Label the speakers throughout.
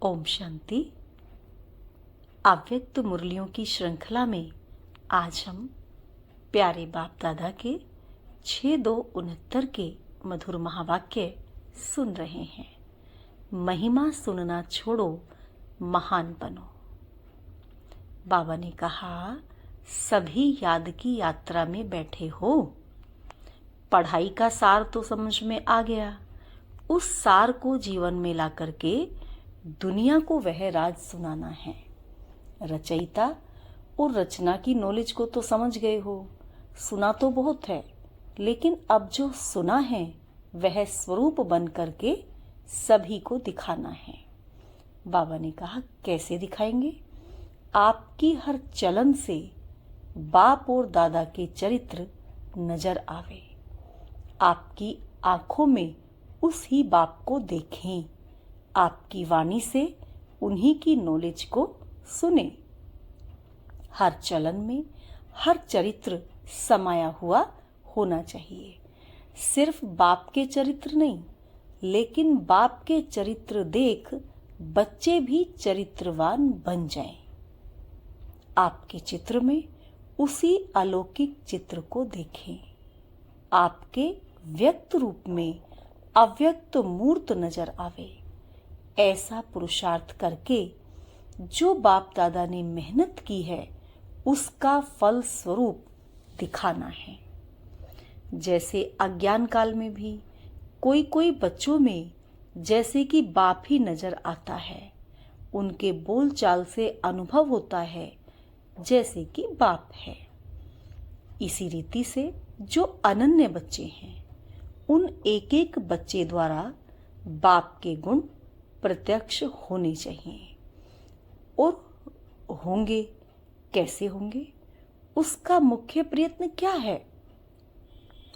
Speaker 1: ओम शांति। अव्यक्त मुरलियों की श्रृंखला में आज हम प्यारे बाप दादा के 6269 के मधुर महावाक्य सुन रहे हैं। महिमा सुनना छोड़ो, महान बनो। बाबा ने कहा, सभी याद की यात्रा में बैठे हो। पढ़ाई का सार तो समझ में आ गया, उस सार को जीवन में ला करके दुनिया को वह राज सुनाना है। रचयिता और रचना की नॉलेज को तो समझ गए हो, सुना तो बहुत है, लेकिन अब जो सुना है वह स्वरूप बन करके सभी को दिखाना है। बाबा ने कहा, कैसे दिखाएंगे? आपकी हर चलन से बाप और दादा के चरित्र नजर आवे, आपकी आंखों में उस ही बाप को देखें, आपकी वाणी से उन्हीं की नॉलेज को सुने। हर चलन में हर चरित्र समाया हुआ होना चाहिए। सिर्फ बाप के चरित्र नहीं, लेकिन बाप के चरित्र देख बच्चे भी चरित्रवान बन जाएं। आपके चित्र में उसी अलौकिक चित्र को देखें। आपके व्यक्त रूप में अव्यक्त मूर्त नजर आवे। ऐसा पुरुषार्थ करके जो बाप दादा ने मेहनत की है उसका फल स्वरूप दिखाना है। जैसे अज्ञान काल में भी कोई कोई बच्चों में जैसे कि बाप ही नजर आता है, उनके बोलचाल से अनुभव होता है जैसे कि बाप है। इसी रीति से जो अनन्य बच्चे हैं, उन एक एक बच्चे द्वारा बाप के गुण प्रत्यक्ष होने चाहिए। और होंगे, कैसे होंगे? उसका मुख्य प्रयत्न क्या है?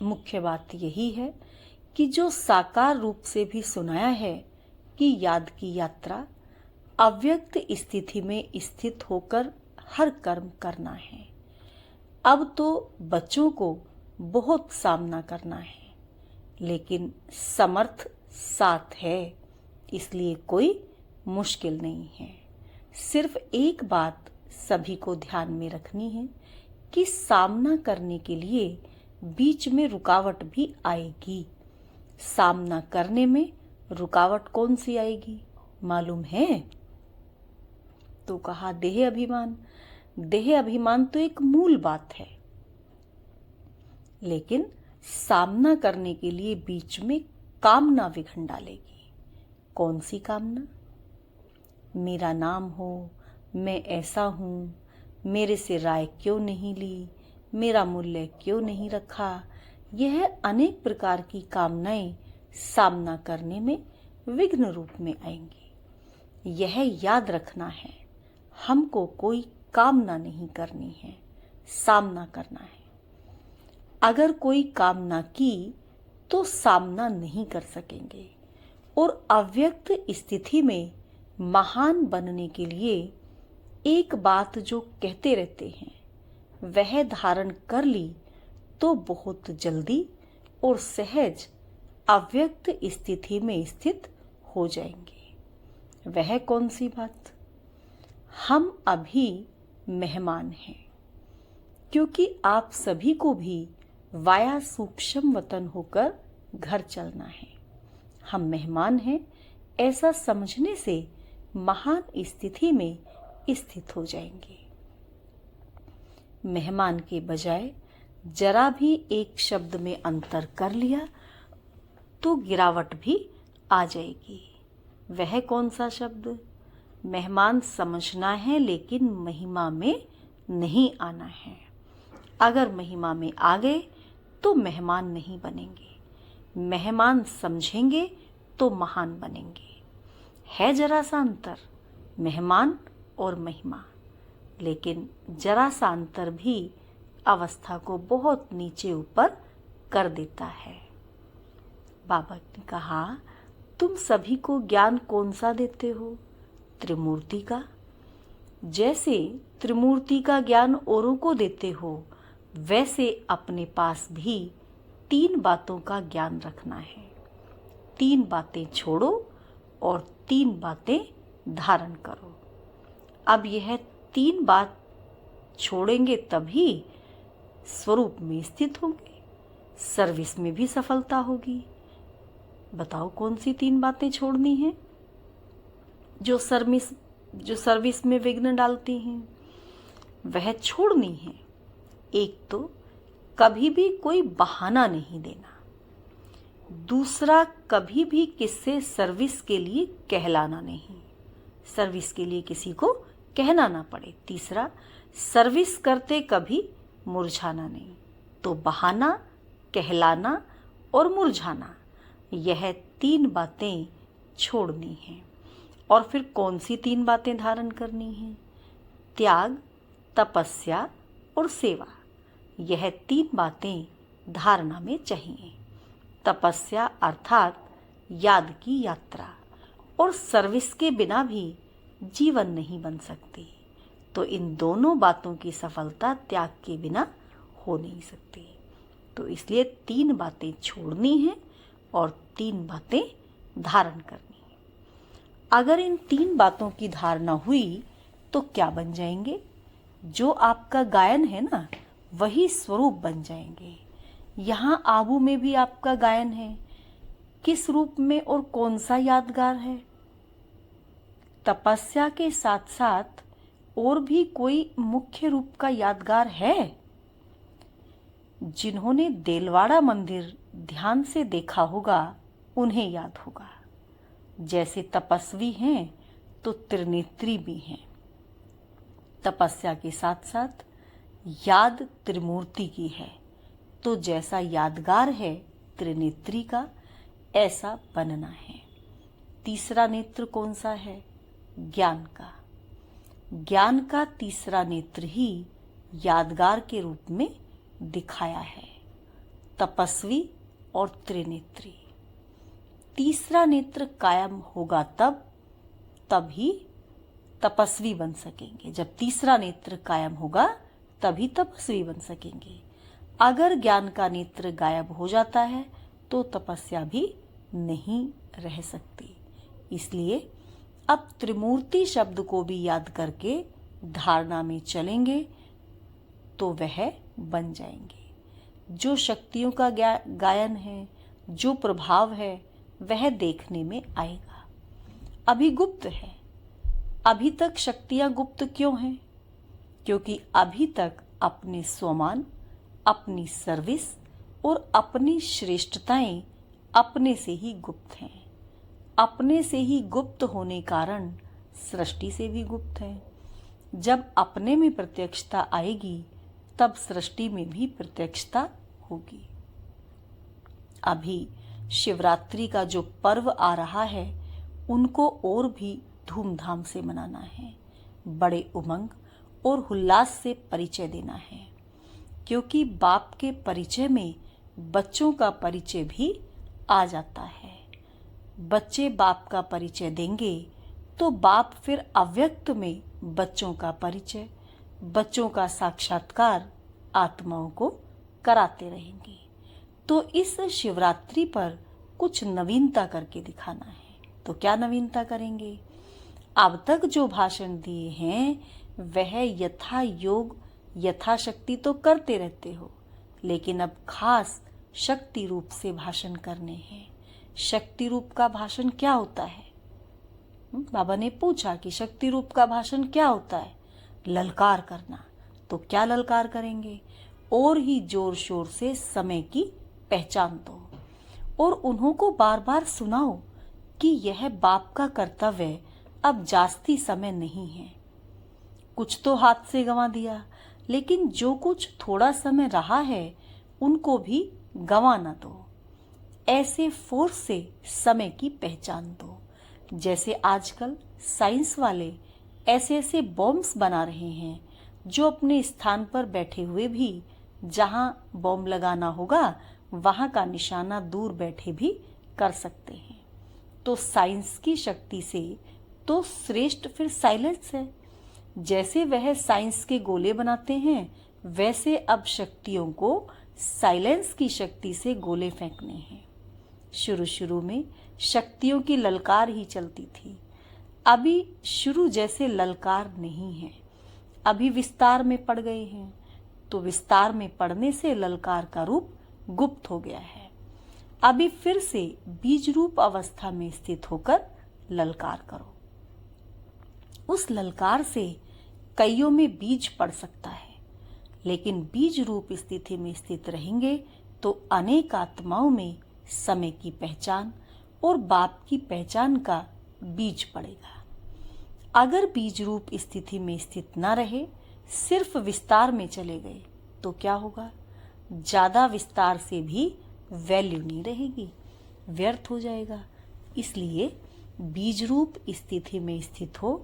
Speaker 1: मुख्य बात यही है कि जो साकार रूप से भी सुनाया है कि याद की यात्रा अव्यक्त स्थिति में स्थित होकर हर कर्म करना है। अब तो बच्चों को बहुत सामना करना है, लेकिन समर्थ साथ है, इसलिए कोई मुश्किल नहीं है। सिर्फ एक बात सभी को ध्यान में रखनी है कि सामना करने के लिए बीच में रुकावट भी आएगी। सामना करने में रुकावट कौन सी आएगी मालूम है? तो कहा, देह अभिमान। देह अभिमान तो एक मूल बात है, लेकिन सामना करने के लिए बीच में कामना विघन डालेगी। कौन सी कामना? मेरा नाम हो, मैं ऐसा हूँ, मेरे से राय क्यों नहीं ली, मेरा मूल्य क्यों नहीं रखा। यह अनेक प्रकार की कामनाएं सामना करने में विघ्न रूप में आएंगी। यह याद रखना है, हमको कोई कामना नहीं करनी है, सामना करना है। अगर कोई कामना की तो सामना नहीं कर सकेंगे। और अव्यक्त स्थिति में महान बनने के लिए एक बात जो कहते रहते हैं, वह धारण कर ली तो बहुत जल्दी और सहज अव्यक्त स्थिति में स्थित हो जाएंगे। वह कौन सी बात? हम अभी मेहमान हैं, क्योंकि आप सभी को भी वाया सूक्ष्म वतन होकर घर चलना है। हम मेहमान हैं, ऐसा समझने से महान स्थिति में स्थित हो जाएंगे। मेहमान के बजाय जरा भी एक शब्द में अंतर कर लिया तो गिरावट भी आ जाएगी। वह कौन सा शब्द? मेहमान समझना है, लेकिन महिमा में नहीं आना है। अगर महिमा में आ गए तो मेहमान नहीं बनेंगे। मेहमान समझेंगे तो महान बनेंगे। है जरा सा अंतर, मेहमान और महिमा, लेकिन जरा सा अंतर भी अवस्था को बहुत नीचे ऊपर कर देता है। बाबा ने कहा, तुम सभी को ज्ञान कौन सा देते हो? त्रिमूर्ति का। जैसे त्रिमूर्ति का ज्ञान औरों को देते हो, वैसे अपने पास भी 3 बातों का ज्ञान रखना है। 3 बातें छोड़ो और 3 बातें धारण करो। अब यह 3 बात छोड़ेंगे तभी स्वरूप में स्थित होंगे, सर्विस में भी सफलता होगी। बताओ कौन सी 3 बातें छोड़नी हैं जो सर्विस में विघ्न डालती हैं? वह छोड़नी है। एक तो कभी भी कोई बहाना नहीं देना। दूसरा, कभी भी किससे सर्विस के लिए कहलाना नहीं, सर्विस के लिए किसी को कहना ना पड़े। तीसरा, सर्विस करते कभी मुरझाना नहीं। तो बहाना, कहलाना और मुरझाना, यह 3 बातें छोड़नी हैं। और फिर कौन सी 3 बातें धारण करनी हैं? त्याग, तपस्या और सेवा, यह 3 बातें धारणा में चाहिए। तपस्या अर्थात याद की यात्रा, और सर्विस के बिना भी जीवन नहीं बन सकती। तो इन दोनों बातों की सफलता त्याग के बिना हो नहीं सकती। तो इसलिए 3 बातें छोड़नी है और 3 बातें धारण करनी है। अगर इन 3 बातों की धारणा हुई तो क्या बन जाएंगे? जो आपका गायन है ना, वही स्वरूप बन जाएंगे। यहाँ आबू में भी आपका गायन है। किस रूप में और कौन सा यादगार है? तपस्या के साथ साथ और भी कोई मुख्य रूप का यादगार है? जिन्होंने देलवाड़ा मंदिर ध्यान से देखा होगा उन्हें याद होगा। जैसे तपस्वी हैं तो त्रिनेत्री भी हैं। तपस्या के साथ साथ याद त्रिमूर्ति की है। तो जैसा यादगार है त्रिनेत्री का, ऐसा बनना है। तीसरा नेत्र कौन सा है? ज्ञान का। ज्ञान का तीसरा नेत्र ही यादगार के रूप में दिखाया है। तपस्वी और त्रिनेत्री। तीसरा नेत्र कायम होगा तभी तपस्वी बन सकेंगे। जब तीसरा नेत्र कायम होगा तभी तपस्वी बन सकेंगे। अगर ज्ञान का नेत्र गायब हो जाता है तो तपस्या भी नहीं रह सकती। इसलिए अब त्रिमूर्ति शब्द को भी याद करके धारणा में चलेंगे तो वह बन जाएंगे। जो शक्तियों का गायन है, जो प्रभाव है, वह देखने में आएगा। अभी गुप्त है। अभी तक शक्तियां गुप्त क्यों हैं? क्योंकि अभी तक अपने स्वमान, अपनी सर्विस और अपनी श्रेष्ठताएं अपने से ही गुप्त हैं। अपने से ही गुप्त होने कारण सृष्टि से भी गुप्त है। जब अपने में प्रत्यक्षता आएगी तब सृष्टि में भी प्रत्यक्षता होगी। अभी शिवरात्रि का जो पर्व आ रहा है उनको और भी धूमधाम से मनाना है। बड़े उमंग और उल्लास से परिचय देना है। क्योंकि बाप के परिचय में बच्चों का परिचय भी आ जाता है। बच्चे बाप का परिचय देंगे तो बाप फिर अव्यक्त में बच्चों का परिचय, बच्चों का साक्षात्कार आत्माओं को कराते रहेंगे। तो इस शिवरात्रि पर कुछ नवीनता करके दिखाना है। तो क्या नवीनता करेंगे? अब तक जो भाषण दिए हैं वह यथा योग यथाशक्ति तो करते रहते हो, लेकिन अब खास शक्ति रूप से भाषण करने हैं। शक्ति रूप का भाषण क्या होता है? बाबा ने पूछा कि शक्ति रूप का भाषण क्या होता है? ललकार करना। तो क्या ललकार करेंगे? और ही जोर शोर से समय की पहचान दो और उन्हों को बार बार सुनाओ कि यह बाप का कर्तव्य अब जास्ती समय नहीं है। कुछ तो हाथ से गंवा दिया, लेकिन जो कुछ थोड़ा समय रहा है उनको भी गंवा न दो। ऐसे फोर्स से समय की पहचान दो। जैसे आजकल साइंस वाले ऐसे ऐसे बॉम्ब्स बना रहे हैं जो अपने स्थान पर बैठे हुए भी जहां बॉम्ब लगाना होगा वहां का निशाना दूर बैठे भी कर सकते हैं। तो साइंस की शक्ति से तो श्रेष्ठ फिर साइलेंस है। जैसे वह साइंस के गोले बनाते हैं वैसे अब शक्तियों को साइलेंस की शक्ति से गोले फेंकने हैं। शुरू शुरू में शक्तियों की ललकार ही चलती थी। अभी शुरू जैसे ललकार नहीं है, अभी विस्तार में पड़ गए हैं, तो विस्तार में पड़ने से ललकार का रूप गुप्त हो गया है। अभी फिर से बीज रूप अवस्था में स्थित होकर ललकार करो। उस ललकार से कईयों में बीज पड़ सकता है, लेकिन बीज रूप स्थिति में स्थित रहेंगे तो अनेक आत्माओं में समय की पहचान और बाप की पहचान का बीज पड़ेगा। अगर बीज रूप स्थिति में स्थित न रहे, सिर्फ विस्तार में चले गए, तो क्या होगा? ज्यादा विस्तार से भी वैल्यू नहीं रहेगी, व्यर्थ हो जाएगा। इसलिए बीज रूप स्थिति में स्थित हो,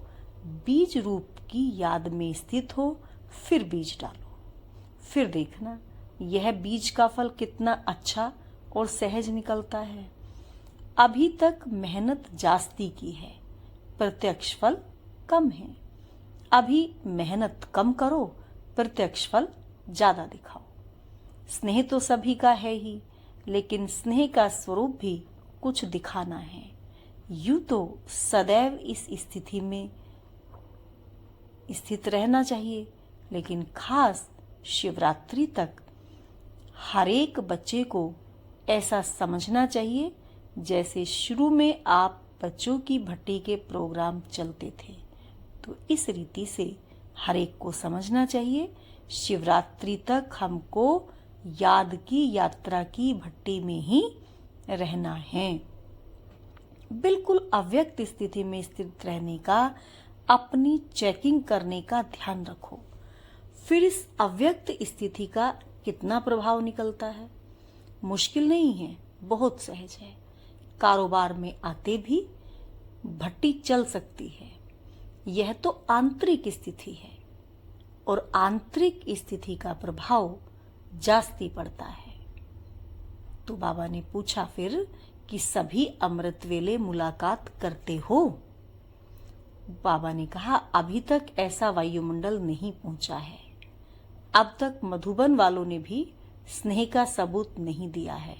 Speaker 1: बीज रूप की याद में स्थित हो, फिर बीज डालो। फिर देखना यह बीज का फल कितना अच्छा और सहज निकलता है। अभी तक मेहनत जास्ती की है, प्रत्यक्ष फल कम है। अभी मेहनत कम करो, प्रत्यक्ष फल ज्यादा दिखाओ। स्नेह तो सभी का है ही, लेकिन स्नेह का स्वरूप भी कुछ दिखाना है। यूं तो सदैव इस स्थिति में स्थित रहना चाहिए, लेकिन खास शिवरात्रि तक हर एक बच्चे को ऐसा समझना चाहिए जैसे शुरू में आप बच्चों की भट्टी के प्रोग्राम चलते थे। तो इस रीति से हर एक को समझना चाहिए शिवरात्रि तक हमको याद की यात्रा की भट्टी में ही रहना है। बिल्कुल अव्यक्त स्थिति में स्थित रहने का, अपनी चेकिंग करने का ध्यान रखो। फिर इस अव्यक्त स्थिति का कितना प्रभाव निकलता है? मुश्किल नहीं है, बहुत सहज है। कारोबार में आते भी भट्टी चल सकती है। यह तो आंतरिक स्थिति है और आंतरिक स्थिति का प्रभाव जास्ती पड़ता है। तो बाबा ने पूछा फिर कि सभी अमृत वेले मुलाकात करते हो? बाबा ने कहा अभी तक ऐसा वायुमंडल नहीं पहुंचा है। अब तक मधुबन वालों ने भी स्नेह का सबूत नहीं दिया है।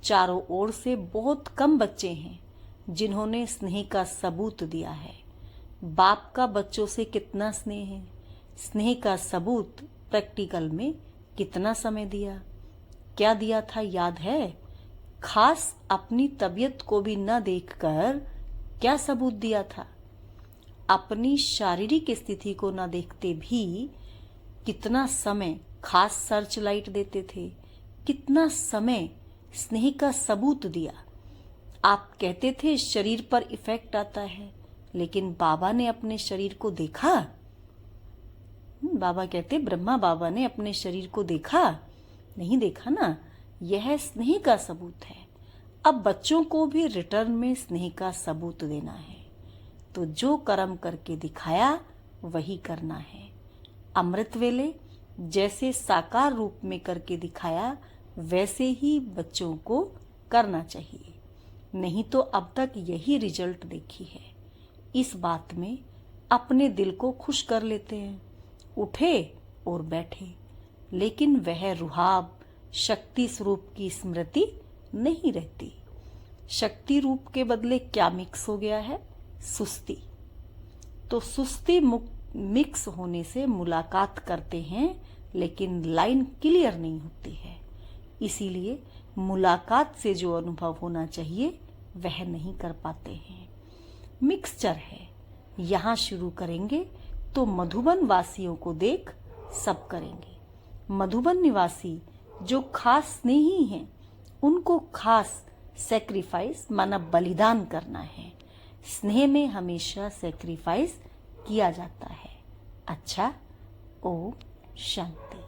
Speaker 1: चारों ओर से बहुत कम बच्चे हैं जिन्होंने स्नेह का सबूत दिया है। बाप का बच्चों से कितना स्नेह है, स्नेह का सबूत प्रैक्टिकल में कितना समय दिया, क्या दिया था याद है? खास अपनी तबीयत को भी न देखकर क्या सबूत दिया था? अपनी शारीरिक स्थिति को न देखते भी कितना समय खास सर्च लाइट देते थे, कितना समय स्नेह का सबूत दिया। आप कहते थे शरीर पर इफेक्ट आता है, लेकिन बाबा ने अपने शरीर को देखा? बाबा कहते ब्रह्मा बाबा ने अपने शरीर को देखा? नहीं देखा ना। यह स्नेह का सबूत है। अब बच्चों को भी रिटर्न में स्नेह का सबूत देना है। तो जो कर्म करके दिखाया वही करना है। अमृत वेले जैसे साकार रूप में करके दिखाया वैसे ही बच्चों को करना चाहिए। नहीं तो अब तक यही रिजल्ट देखी है। इस बात में अपने दिल को खुश कर लेते हैं, उठे और बैठे, लेकिन वह रुहाब शक्ति स्वरूप की स्मृति नहीं रहती। शक्ति रूप के बदले क्या मिक्स हो गया है? सुस्ती। तो सुस्ती मिक्स होने से मुलाकात करते हैं, लेकिन लाइन क्लियर नहीं होती है। इसीलिए मुलाकात से जो अनुभव होना चाहिए वह नहीं कर पाते हैं। मिक्सचर है। यहाँ शुरू करेंगे तो मधुबन वासियों को देख सब करेंगे। मधुबन निवासी जो खास स्नेही हैं, उनको खास सैक्रिफाइस माना बलिदान करना है। स्नेह में हमेशा सैक्रिफाइस किया जाता है। अच्छा, ओम शांति।